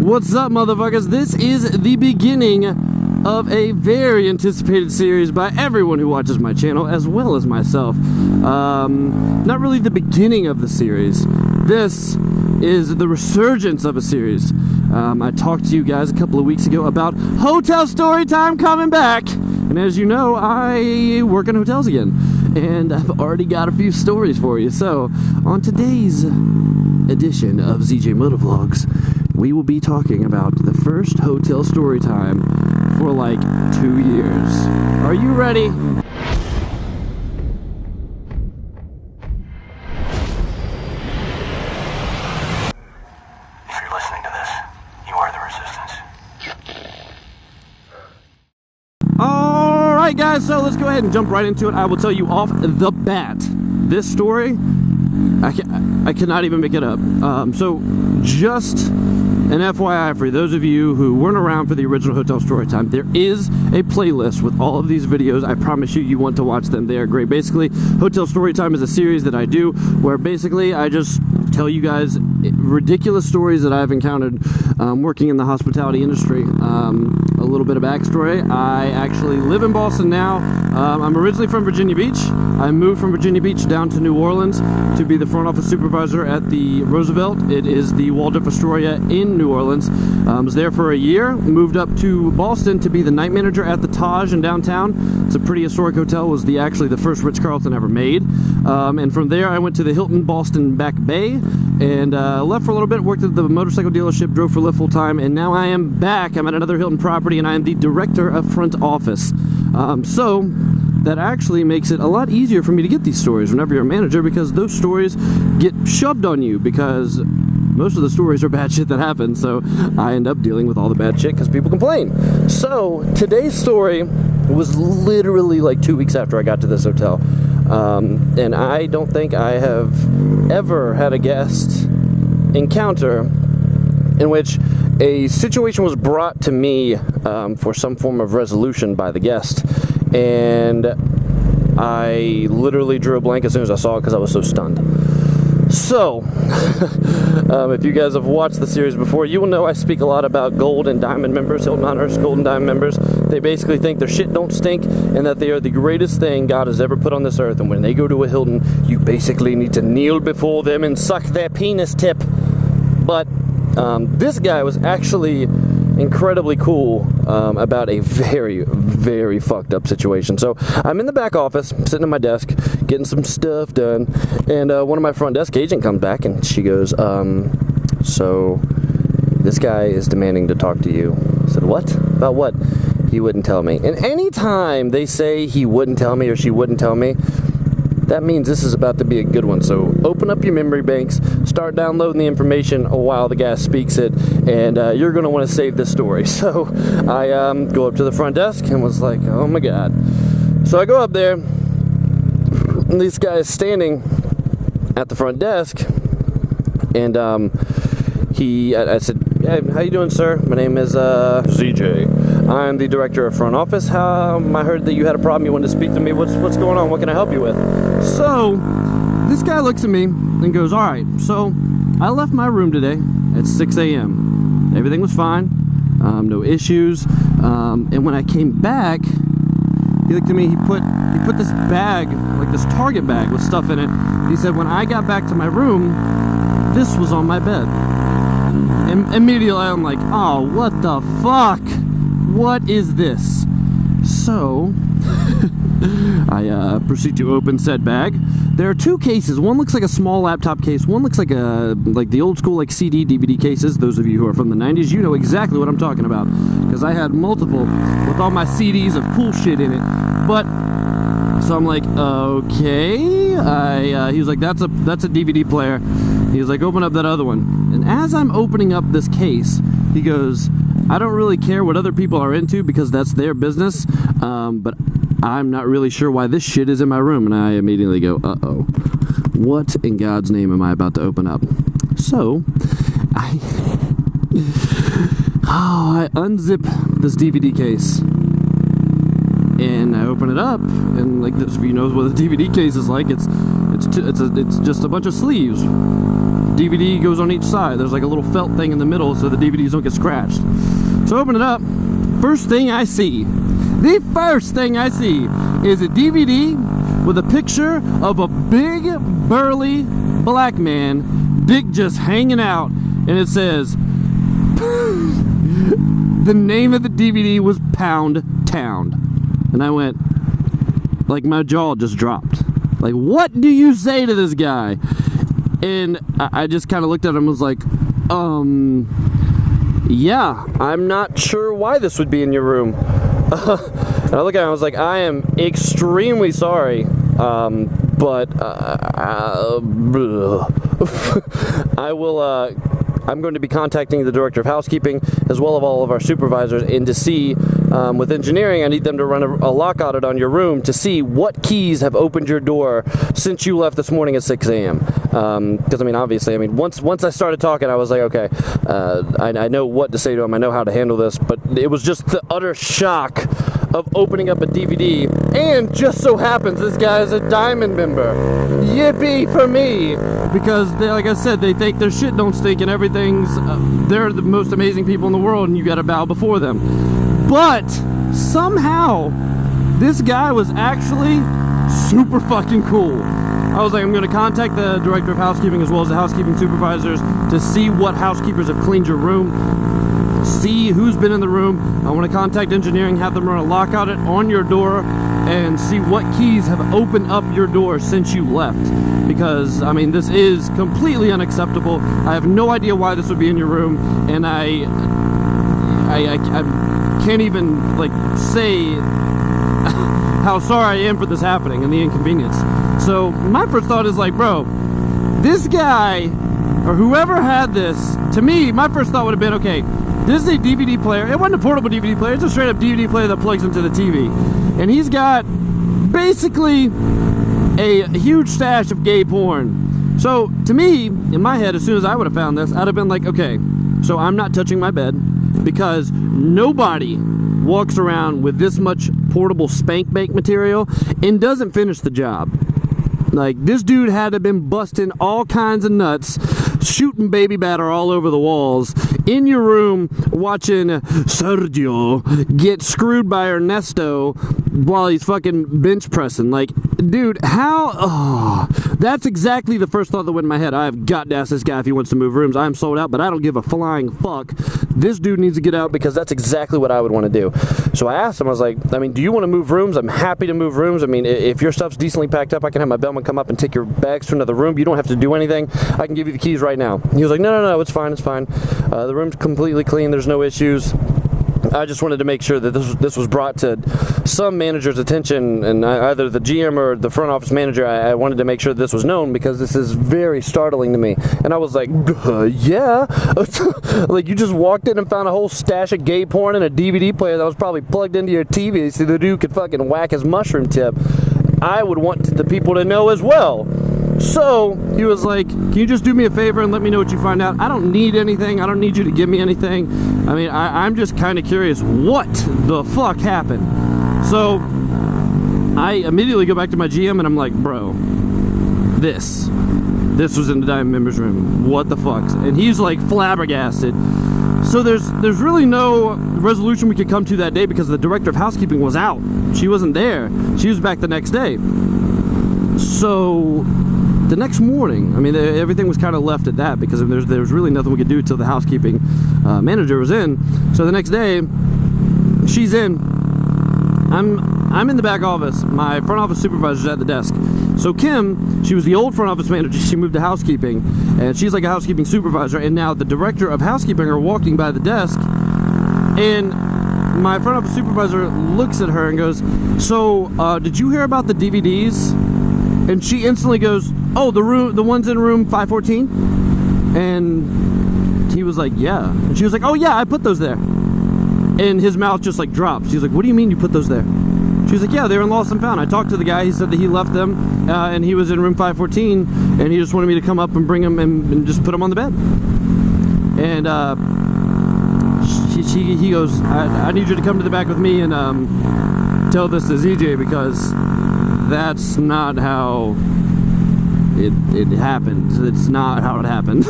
What's up, motherfuckers? This is the beginning of a very anticipated series by everyone who watches my channel, as well as myself. Not really the beginning of the series. This is the resurgence of a series. I talked to you guys a couple of weeks ago about Hotel Storytime coming back. And as you know, I work in hotels again. And I've already got a few stories for you. So, on today's edition of ZJMotovlogs, we will be talking about the first hotel story time for like 2 years. Are you ready? If you're listening to this, you are the resistance. Alright guys, so let's go ahead and jump right into it. I will tell you off the bat, this story, I cannot even make it up. So just an FYI for those of you who weren't around for the original Hotel Storytime, there is a playlist with all of these videos. I promise you, you want to watch them. They are great. Basically, Hotel Storytime is a series that I do where basically I just tell you guys ridiculous stories that I've encountered working in the hospitality industry. A little bit of backstory. I actually live in Boston now. I'm originally from Virginia Beach. I moved from Virginia Beach down to New Orleans to be the front office supervisor at the Roosevelt. It is the Waldorf Astoria in New Orleans. Was there for a year, moved up to Boston to be the night manager at the Taj in downtown. It's a pretty historic hotel, was actually the first Ritz-Carlton ever made. And from there I went to the Hilton Boston Back Bay and left for a little bit, worked at the motorcycle dealership, drove for Lyft full time, and now I am back. I'm at another Hilton property and I am the director of front office. So that actually makes it a lot easier for me to get these stories whenever you're a manager, because those stories get shoved on you because most of the stories are bad shit that happens, so I end up dealing with all the bad shit because people complain. So today's story was literally like 2 weeks after I got to this hotel, and I don't think I have ever had a guest encounter in which a situation was brought to me for some form of resolution by the guest, and I literally drew a blank as soon as I saw it because I was so stunned. So, if you guys have watched the series before, you will know I speak a lot about gold and diamond members, Hilton Honors gold and diamond members. They basically think their shit don't stink and that they are the greatest thing God has ever put on this earth, and when they go to a Hilton, you basically need to kneel before them and suck their penis tip. But this guy was actually incredibly cool about a very, very fucked up situation. So I'm in the back office, sitting at my desk, getting some stuff done, and one of my front desk agent comes back and she goes, so this guy is demanding to talk to you. I said, what? About what? He wouldn't tell me. And anytime they say he wouldn't tell me or she wouldn't tell me, that means this is about to be a good one. So open up your memory banks, start downloading the information while the guy speaks it, and you're going to want to save this story. So I go up to the front desk and was like, oh my god. So I go up there, and this guy is standing at the front desk, and I said, hey, how you doing, sir? My name is ZJ. I'm the director of front office. I heard that you had a problem. You wanted to speak to me. What's going on? What can I help you with? So this guy looks at me and goes, all right, so I left my room today at 6 a.m. Everything was fine. No issues. And when I came back, he looked at me, he put this bag, like this Target bag with stuff in it. He said, when I got back to my room, this was on my bed. And immediately I'm like, oh, what the fuck? What is this? So I proceed to open said bag. There are two cases. One looks like a small laptop case. One looks like the old school like CD, DVD cases. Those of you who are from the 90s, you know exactly what I'm talking about, because I had multiple with all my CDs of cool shit in it. But so I'm like, okay. He was like, that's a DVD player. He was like, open up that other one. And as I'm opening up this case, he goes, I don't really care what other people are into because that's their business, but I'm not really sure why this shit is in my room. And I immediately go, uh-oh, what in God's name am I about to open up? So I unzip this DVD case and I open it up, and like this, if you know what a DVD case is like, it's just a bunch of sleeves. DVD goes on each side. There's like a little felt thing in the middle so the DVDs don't get scratched. So I open it up. First thing I see is a DVD with a picture of a big, burly black man, dick just hanging out, and it says, the name of the DVD was Pound Town. And I went, like, my jaw just dropped. Like, what do you say to this guy? And I just kind of looked at him and was like, yeah, I'm not sure why this would be in your room. And I look at him, I was like, I am extremely sorry, but I will, I'm going to be contacting the director of housekeeping as well as all of our supervisors, and to see, with engineering, I need them to run a lock audit on your room to see what keys have opened your door since you left this morning at 6 a.m. Because, I mean, obviously, I mean, once I started talking, I was like, okay, I know what to say to him, I know how to handle this, but it was just the utter shock of opening up a DVD, and just so happens this guy is a Diamond member. Yippee for me! Because, they, like I said, they think their shit don't stink and everything's, they're the most amazing people in the world and you gotta bow before them. But, somehow, this guy was actually super fucking cool. I was like, I'm gonna contact the director of housekeeping as well as the housekeeping supervisors to see what housekeepers have cleaned your room, see who's been in the room. I want to contact engineering, have them run a lock audit on your door and see what keys have opened up your door since you left. Because, I mean, this is completely unacceptable. I have no idea why this would be in your room, and I can't even, like, say how sorry I am for this happening and the inconvenience. So, my first thought is like, bro, this guy, or whoever had this, to me, my first thought would have been, okay, this is a DVD player. It wasn't a portable DVD player. It's a straight up DVD player that plugs into the TV. And he's got basically a huge stash of gay porn. So to me, in my head, as soon as I would have found this, I'd have been like, okay, so I'm not touching my bed because nobody walks around with this much portable spank bank material and doesn't finish the job. Like, this dude had to have been busting all kinds of nuts, shooting baby batter all over the walls, in your room watching Sergio get screwed by Ernesto while he's fucking bench pressing. Like, dude, how? Oh, that's exactly the first thought that went in my head. I've got to ask this guy if he wants to move rooms. I'm sold out, but I don't give a flying fuck. This dude needs to get out because that's exactly what I would want to do. So I asked him, I was like, I mean, do you want to move rooms? I'm happy to move rooms. I mean, if your stuff's decently packed up, I can have my bellman come up and take your bags to another room. You don't have to do anything. I can give you the keys right now. He was like, no, it's fine, it's fine. The room's completely clean. There's no issues. I just wanted to make sure that this was brought to some manager's attention, and either the GM or the front office manager. I wanted to make sure this was known because this is very startling to me. And I was like, yeah. Like, you just walked in and found a whole stash of gay porn and a DVD player that was probably plugged into your TV so the dude could fucking whack his mushroom tip. I would want the people to know as well. So he was like, can you just do me a favor and let me know what you find out? I don't need anything. I don't need you to give me anything. I mean, I'm just kind of curious what the fuck happened. So I immediately go back to my GM and I'm like, bro, this was in the Diamond members room. What the fuck? And he's like flabbergasted. So there's really no resolution we could come to that day because the director of housekeeping was out. She wasn't there. She was back the next day. So the next morning, I mean, everything was kind of left at that because there was really nothing we could do until the housekeeping manager was in. So the next day, she's in. I'm in the back office. My front office supervisor's at the desk. So Kim, she was the old front office manager. She moved to housekeeping, and she's like a housekeeping supervisor. And now the director of housekeeping are walking by the desk, and my front office supervisor looks at her and goes, "So, did you hear about the DVDs?" And she instantly goes, "Oh, the ones in room 514?" And he was like, "Yeah." And she was like, "Oh yeah, I put those there." And his mouth just like dropped. She was like, "What do you mean you put those there?" She was like, "Yeah, they were in lost and found. I talked to the guy. He said that he left them, and he was in room 514, and he just wanted me to come up and bring them and just put them on the bed." And he goes, I need you to come to the back with me and tell this to ZJ because that's not how it happened. It's not how it happened.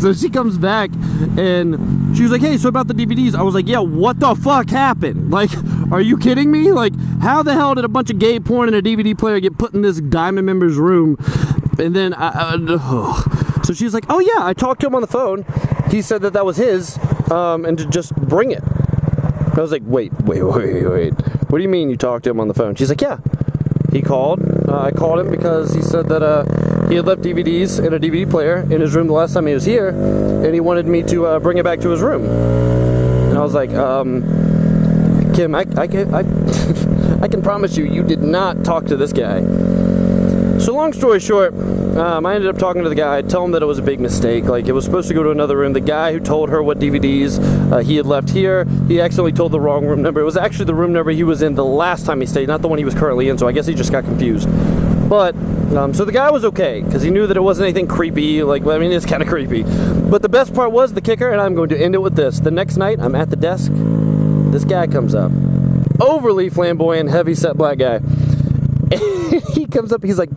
So she comes back and she was like, hey, so about the DVDs. I was like, yeah, what the fuck happened? Like, are you kidding me? Like, how the hell did a bunch of gay porn and a DVD player get put in this Diamond member's room? And then so she's like, oh yeah, I talked to him on the phone. He said that was his, and to just bring it. I was like, wait. What do you mean you talked to him on the phone? She's like, yeah. He called. I called him because he said that he had left DVDs in a DVD player in his room the last time he was here, and he wanted me to bring it back to his room. And I was like, Kim, I can promise you did not talk to this guy. So long story short, I ended up talking to the guy, tell him that it was a big mistake. Like, it was supposed to go to another room. The guy who told her what DVDs he had left here, he accidentally told the wrong room number. It was actually the room number he was in the last time he stayed, not the one he was currently in, so I guess he just got confused. But, so the guy was okay, because he knew that it wasn't anything creepy. Like, I mean, it's kind of creepy. But the best part was the kicker, and I'm going to end it with this. The next night, I'm at the desk. This guy comes up. Overly flamboyant, heavy-set black guy. He comes up, he's like,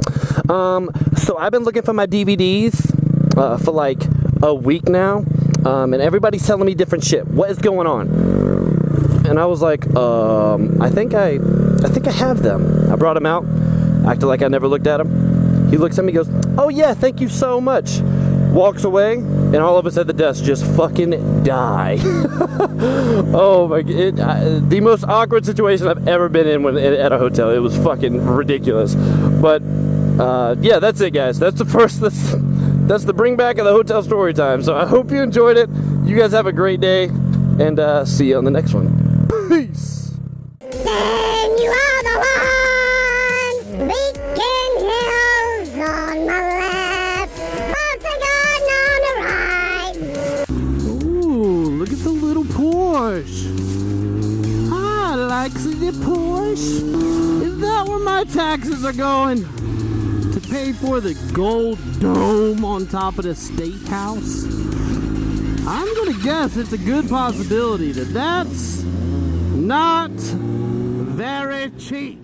so I've been looking for my DVDs for like a week now, and everybody's telling me different shit. What is going on? And I was like, I think I have them. I brought them out, acted like I never looked at them. He looks at me, goes, oh yeah, thank you so much. Walks away, and all of us at the desk just fucking die. Oh my god, the most awkward situation I've ever been in at a hotel. It was fucking ridiculous. But yeah, that's it, guys. That's that's the bring back of the hotel story time. So I hope you enjoyed it. You guys have a great day, and see you on the next one. Peace. Then you are the one. Beacon Hills on my left, Octagon on the right. Ooh, look at the little Porsche. I like the Porsche. Is that where my taxes are going? To pay for the gold dome on top of the steakhouse? I'm gonna guess it's a good possibility that that's not very cheap.